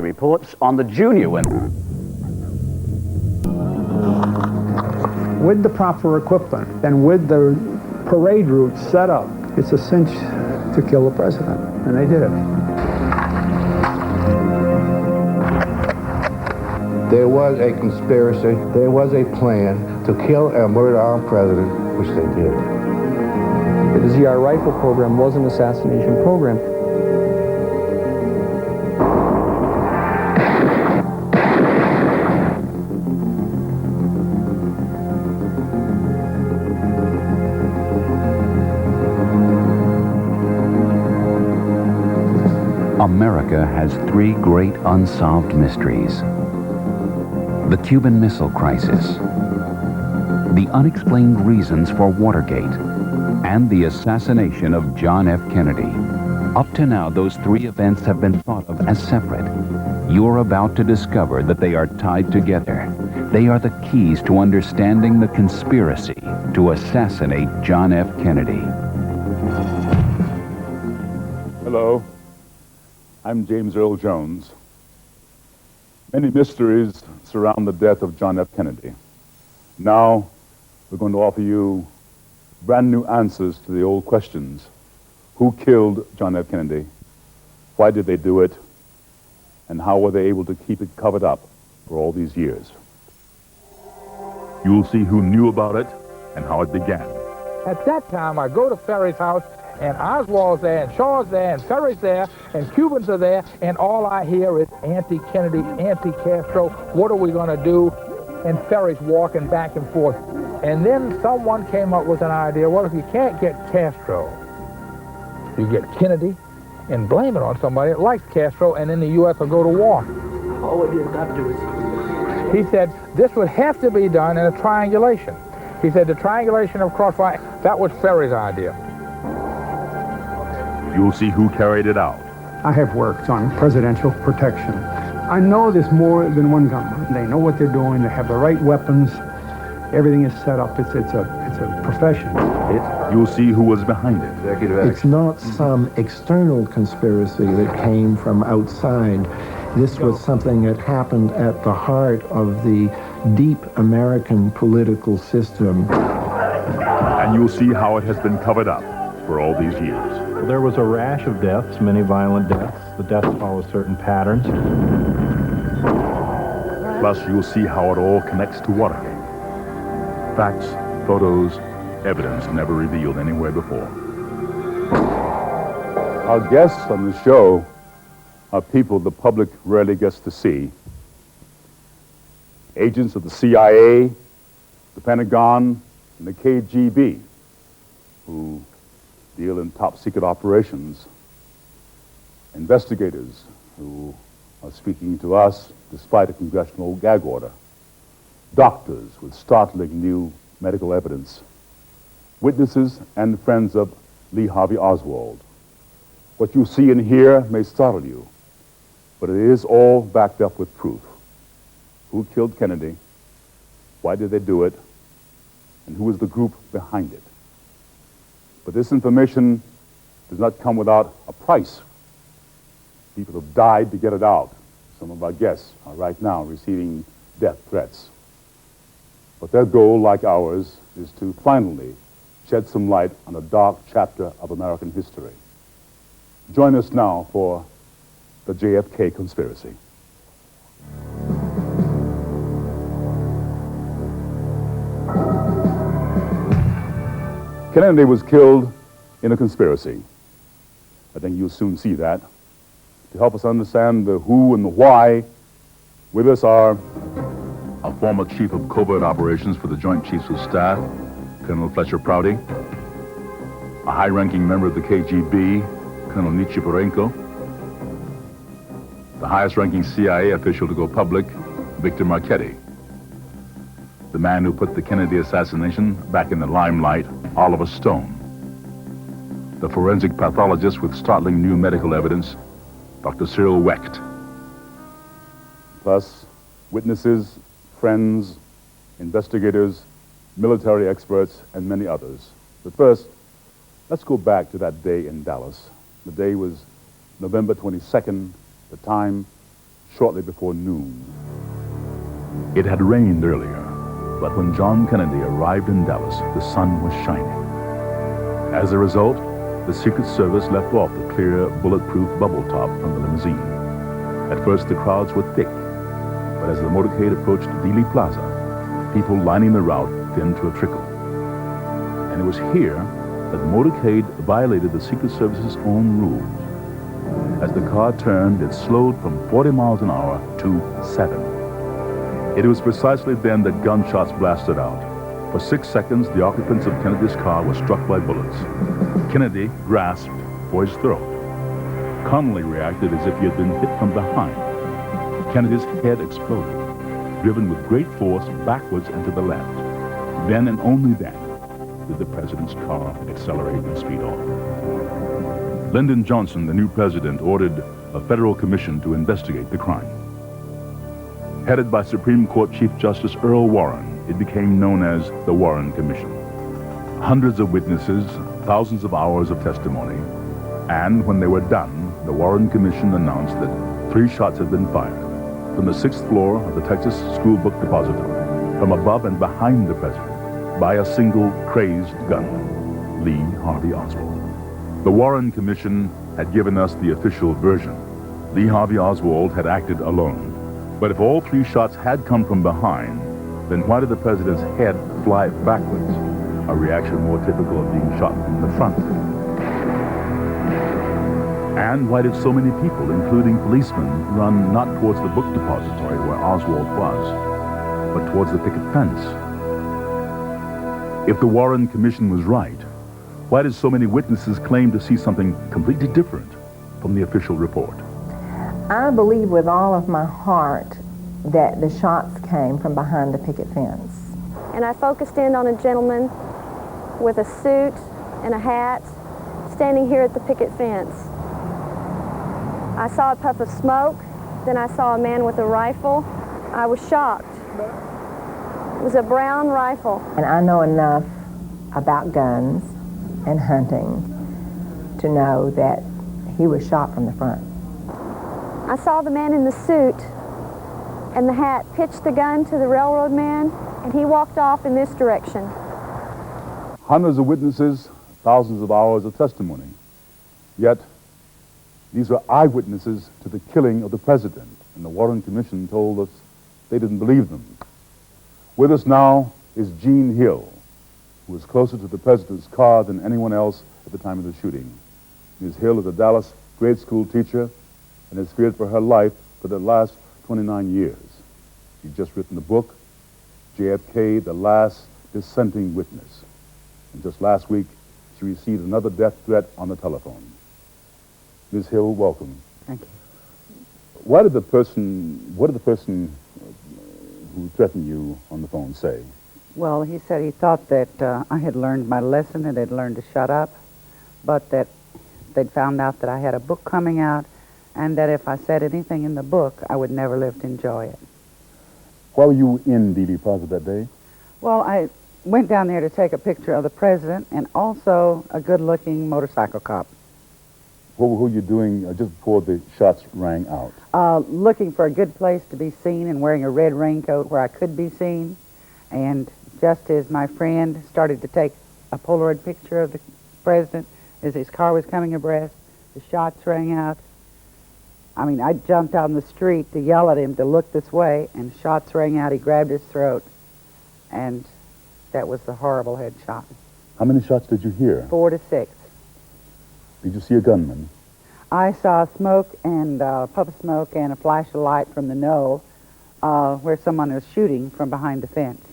Reports on the junior winner. With the proper equipment and with the parade route set up, it's a cinch to kill the president, and they did it. There was a conspiracy, there was a plan to kill and murder our president, which they did. The ZR rifle program was an assassination program. America has three great unsolved mysteries. The Cuban Missile Crisis, the unexplained reasons for Watergate, and the assassination of John F. Kennedy. Up to now, those three events have been thought of as separate. You're about to discover that they are tied together. They are the keys to understanding the conspiracy to assassinate John F. Kennedy. Hello, I'm James Earl Jones. Many mysteries surround the death of John F. Kennedy. Now, we're going to offer you brand new answers to the old questions. Who killed John F. Kennedy? Why did they do it? And how were they able to keep it covered up for all these years? You'll see who knew about it and how it began. At that time, I go to Ferry's house, and Oswald's there, and Shaw's there, and Ferry's there, and Cubans are there, and all I hear is anti-Kennedy, anti-Castro, what are we going to do? And Ferry's walking back and forth. And then someone came up with an idea, well, if you can't get Castro, you get Kennedy, and blame it on somebody that likes Castro, and then the U.S. will go to war. All we did not do is... He said, this would have to be done in a triangulation. He said the triangulation of crossfire, that was Ferry's idea. You'll see who carried it out. I have worked on presidential protection. I know there's more than one gunman. They know what they're doing. They have the right weapons. Everything is set up. It's a profession. You'll see who was behind it. It's not some external conspiracy that came from outside. This was something that happened at the heart of the deep American political system. And you'll see how it has been covered up for all these years. There was a rash of deaths, many violent deaths. The deaths follow certain patterns. Plus, you'll see how it all connects to Watergate. Facts, photos, evidence never revealed anywhere before. Our guests on the show are people the public rarely gets to see. Agents of the CIA, the Pentagon, and the KGB, who deal in top-secret operations. Investigators who are speaking to us despite a congressional gag order. Doctors with startling new medical evidence. Witnesses and friends of Lee Harvey Oswald. What you see and hear may startle you, but it is all backed up with proof. Who killed Kennedy? Why did they do it? And who was the group behind it? But this information does not come without a price. People have died to get it out. Some of our guests are right now receiving death threats. But their goal, like ours, is to finally shed some light on a dark chapter of American history. Join us now for the JFK conspiracy. Kennedy was killed in a conspiracy. I think you'll soon see that. To help us understand the who and the why, with us are a former chief of covert operations for the Joint Chiefs of Staff, Colonel Fletcher Prouty, a high-ranking member of the KGB, Colonel Nichiporenko, the highest-ranking CIA official to go public, Victor Marchetti, the man who put the Kennedy assassination back in the limelight, Oliver Stone, the forensic pathologist with startling new medical evidence, Dr. Cyril Wecht. Plus, witnesses, friends, investigators, military experts, and many others. But first, let's go back to that day in Dallas. The day was November 22nd, the time, shortly before noon. It had rained earlier, but when John Kennedy arrived in Dallas, the sun was shining. As a result, the Secret Service left off the clear, bulletproof bubble top from the limousine. At first, the crowds were thick, but as the motorcade approached Dealey Plaza, people lining the route thinned to a trickle. And it was here that the motorcade violated the Secret Service's own rules. As the car turned, it slowed from 40 miles an hour to 7. It was precisely then that gunshots blasted out. For 6 seconds, the occupants of Kennedy's car were struck by bullets. Kennedy grasped for his throat. Connolly reacted as if he had been hit from behind. Kennedy's head exploded, driven with great force backwards and to the left. Then and only then did the president's car accelerate and speed off. Lyndon Johnson, the new president, ordered a federal commission to investigate the crime. Headed by Supreme Court Chief Justice Earl Warren, it became known as the Warren Commission. Hundreds of witnesses, thousands of hours of testimony, and when they were done, the Warren Commission announced that 3 shots had been fired from the 6th floor of the Texas School Book Depository, from above and behind the president, by a single crazed gunman, Lee Harvey Oswald. The Warren Commission had given us the official version. Lee Harvey Oswald had acted alone. But if all 3 shots had come from behind, then why did the president's head fly backwards? A reaction more typical of being shot from the front. And why did so many people, including policemen, run not towards the book depository where Oswald was, but towards the picket fence? If the Warren Commission was right, why did so many witnesses claim to see something completely different from the official report? I believe with all of my heart that the shots came from behind the picket fence. And I focused in on a gentleman with a suit and a hat standing here at the picket fence. I saw a puff of smoke, then I saw a man with a rifle. I was shocked. It was a brown rifle. And I know enough about guns and hunting to know that he was shot from the front. I saw the man in the suit and the hat pitch the gun to the railroad man, and he walked off in this direction. Hundreds of witnesses, thousands of hours of testimony. Yet, these were eyewitnesses to the killing of the president, and the Warren Commission told us they didn't believe them. With us now is Gene Hill, who was closer to the president's car than anyone else at the time of the shooting. Ms. Hill is a Dallas grade school teacher and has feared for her life for the last 29 years. She's just written a book, JFK, The Last Dissenting Witness. And just last week, she received another death threat on the telephone. Ms. Hill, welcome. Thank you. What did the person who threatened you on the phone say? Well, he said he thought that I had learned my lesson and had learned to shut up, but that they'd found out that I had a book coming out and that if I said anything in the book, I would never live to enjoy it. Why were you in Dealey Plaza that day? Well, I went down there to take a picture of the president and also a good-looking motorcycle cop. What were you doing just before the shots rang out? Looking for a good place to be seen and wearing a red raincoat where I could be seen. And just as my friend started to take a Polaroid picture of the president as his car was coming abreast, the shots rang out. I mean, I jumped out in the street to yell at him to look this way, and shots rang out. He grabbed his throat, and that was the horrible headshot. How many shots did you hear? 4 to 6. Did you see a gunman? I saw smoke and puff of smoke and a flash of light from the knoll where someone was shooting from behind the fence.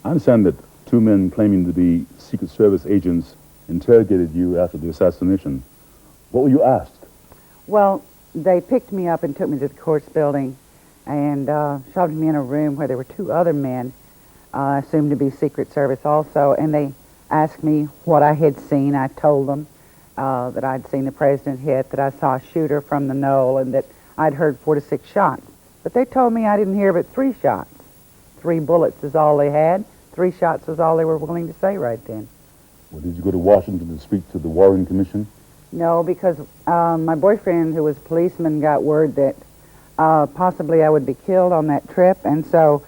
I understand that 2 men claiming to be Secret Service agents interrogated you after the assassination. What were you asked? Well, they picked me up and took me to the courts building and shoved me in a room where there were 2 other men, assumed to be Secret Service also, and they asked me what I had seen. I told them that I'd seen the president hit, that I saw a shooter from the knoll, and that I'd heard 4 to 6 shots. But they told me I didn't hear but 3 shots. 3 bullets is all they had. 3 shots was all they were willing to say right then. Well, did you go to Washington to speak to the Warren Commission? No, because my boyfriend, who was a policeman, got word that possibly I would be killed on that trip, and so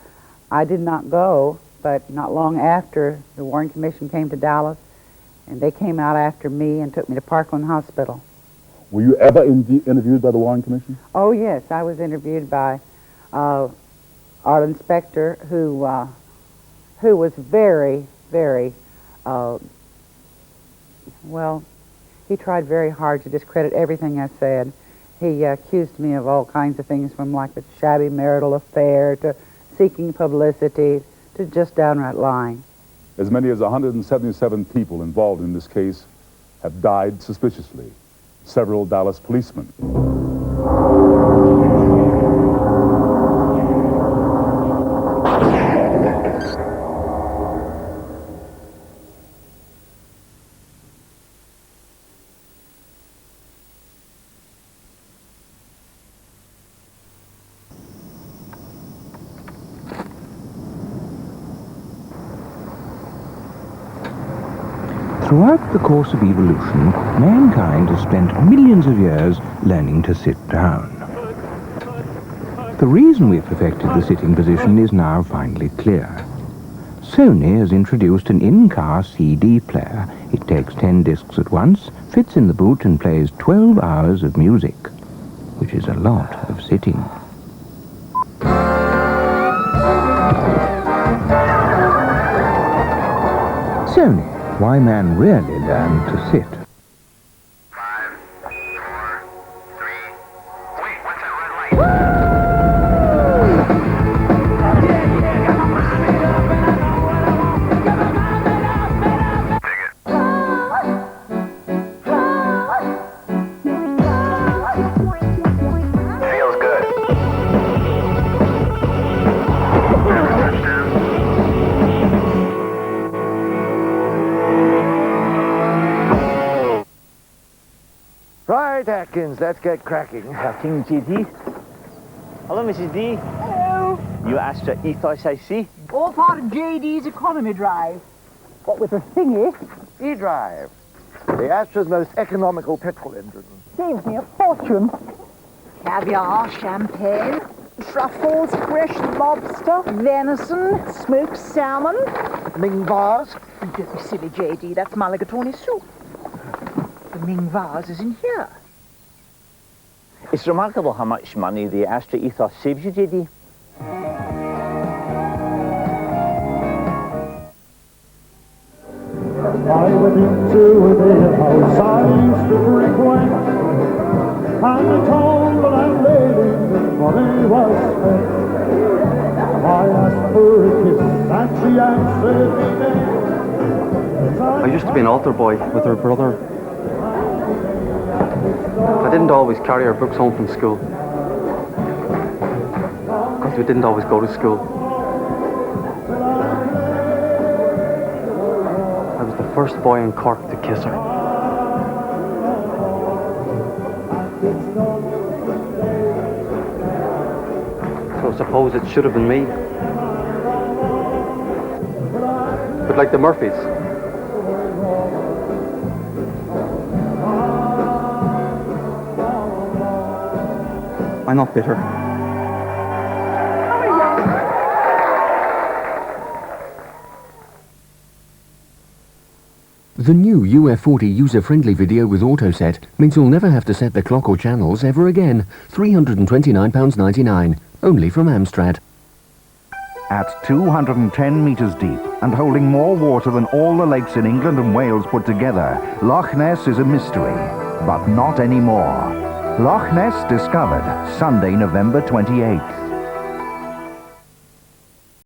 I did not go. But not long after, the Warren Commission came to Dallas, and they came out after me and took me to Parkland Hospital. Were you ever interviewed by the Warren Commission? Oh, yes. I was interviewed by our inspector who was very, very, well, he tried very hard to discredit everything I said. He accused me of all kinds of things, from like a shabby marital affair to seeking publicity to just downright lying. As many as 177 people involved in this case have died suspiciously. Several Dallas policemen. Throughout the course of evolution, mankind has spent millions of years learning to sit down. The reason we've perfected the sitting position is now finally clear. Sony has introduced an in-car CD player. It takes 10 discs at once, fits in the boot and plays 12 hours of music, which is a lot of sitting. Sony. Why man really learned to sit. 5, 4, 3. Wait, what's that red light? Feels good. Right, Atkins, let's get cracking. Cracking, JD. Hello, Mrs. D. Hello. New Astra Ethos, I see. All part of JD's economy drive. What with a thingy, E-Drive, the Astra's most economical petrol engine. saves me a fortune. Caviar, champagne, truffles, fresh lobster, venison, smoked salmon. Ming vase? Don't be silly, JD. That's mulligatawny soup. The Ming vase is in here. It's remarkable how much money the Astra Ethos saves you, JD. I went into the house I used to frequent, and I told the landlady that money was spent. I asked for a kiss, and she answered me nay. I used to be an altar boy with her brother. I didn't always carry our books home from school, because we didn't always go to school. I was the first boy in Cork to kiss her. So I suppose it should have been me. But like the Murphys, I'm not bitter. The new UF40 user-friendly video with AutoSet means you'll never have to set the clock or channels ever again. £329.99, only from Amstrad. At 210 metres deep and holding more water than all the lakes in England and Wales put together, Loch Ness is a mystery, but not anymore. Loch Ness discovered, Sunday, November 28th.